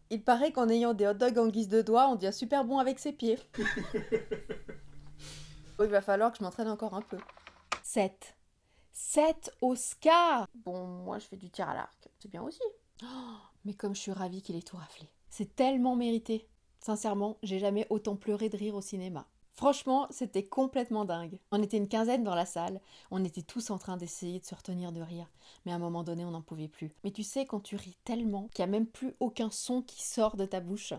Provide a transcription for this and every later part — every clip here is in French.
Il paraît qu'en ayant des hot dogs en guise de doigts, on devient super bon avec ses pieds. Il va falloir que je m'entraîne encore un peu. 7. 7 Oscars. Bon, moi je fais du tir à l'arc. C'est bien aussi. Oh, mais comme je suis ravie qu'il ait tout raflé. C'est tellement mérité. Sincèrement, j'ai jamais autant pleuré de rire au cinéma. Franchement, c'était complètement dingue. On était une quinzaine dans la salle, on était tous en train d'essayer de se retenir de rire, mais à un moment donné, on n'en pouvait plus. Mais tu sais, quand tu ris tellement qu'il n'y a même plus aucun son qui sort de ta bouche.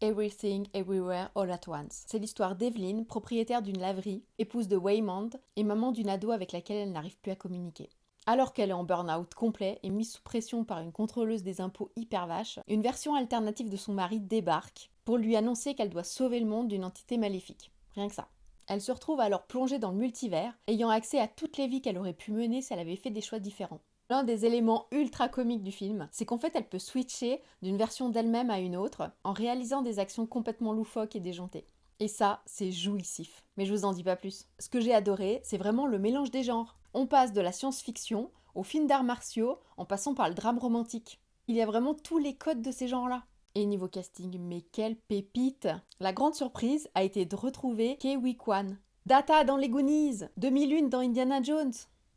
Everything, Everywhere, All at Once. C'est l'histoire d'Evelyn, propriétaire d'une laverie, épouse de Waymond et maman d'une ado avec laquelle elle n'arrive plus à communiquer. Alors qu'elle est en burn-out complet et mise sous pression par une contrôleuse des impôts hyper vache, une version alternative de son mari débarque pour lui annoncer qu'elle doit sauver le monde d'une entité maléfique. Rien que ça. Elle se retrouve alors plongée dans le multivers, ayant accès à toutes les vies qu'elle aurait pu mener si elle avait fait des choix différents. L'un des éléments ultra comiques du film, c'est qu'en fait elle peut switcher d'une version d'elle-même à une autre en réalisant des actions complètement loufoques et déjantées. Et ça, c'est jouissif. Mais je vous en dis pas plus. Ce que j'ai adoré, c'est vraiment le mélange des genres. On passe de la science-fiction aux films d'arts martiaux en passant par le drame romantique. Il y a vraiment tous les codes de ces genres-là. Et niveau casting, mais quelle pépite! La grande surprise a été de retrouver Ke-Huy Quan. Data dans les Goonies, 2001 dans Indiana Jones.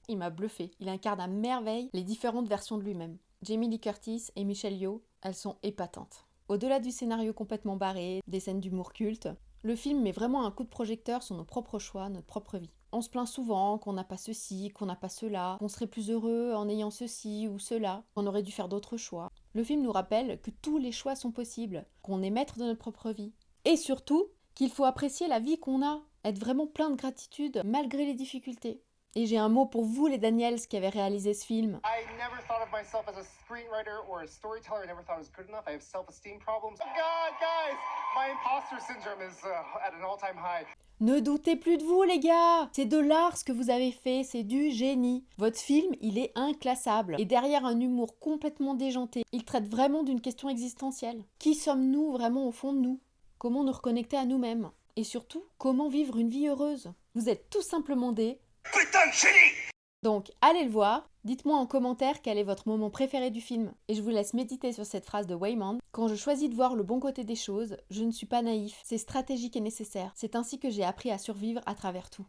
Il m'a bluffé, il incarne à merveille les différentes versions de lui-même. Jamie Lee Curtis et Michelle Yeoh, elles sont épatantes. Au-delà du scénario complètement barré, des scènes d'humour culte, le film met vraiment un coup de projecteur sur nos propres choix, notre propre vie. On se plaint souvent qu'on n'a pas ceci, qu'on n'a pas cela, qu'on serait plus heureux en ayant ceci ou cela, qu'on aurait dû faire d'autres choix. Le film nous rappelle que tous les choix sont possibles, qu'on est maître de notre propre vie. Et surtout, qu'il faut apprécier la vie qu'on a, être vraiment plein de gratitude malgré les difficultés. Et j'ai un mot pour vous, les Daniels, qui avez réalisé ce film. I never thought of myself as a screenwriter or a storyteller. I never thought I was good enough. I have self-esteem problems. God, guys, my imposter syndrome is at an all-time high. Ne doutez plus de vous, les gars! C'est de l'art ce que vous avez fait, c'est du génie. Votre film, il est inclassable. Et derrière un humour complètement déjanté, il traite vraiment d'une question existentielle. Qui sommes-nous vraiment au fond de nous? Comment nous reconnecter à nous-mêmes? Et surtout, comment vivre une vie heureuse? Vous êtes tout simplement des... Putain de génie! Donc, allez le voir. Dites-moi en commentaire quel est votre moment préféré du film. Et je vous laisse méditer sur cette phrase de Waymond. Quand je choisis de voir le bon côté des choses, je ne suis pas naïf. C'est stratégique et nécessaire. C'est ainsi que j'ai appris à survivre à travers tout.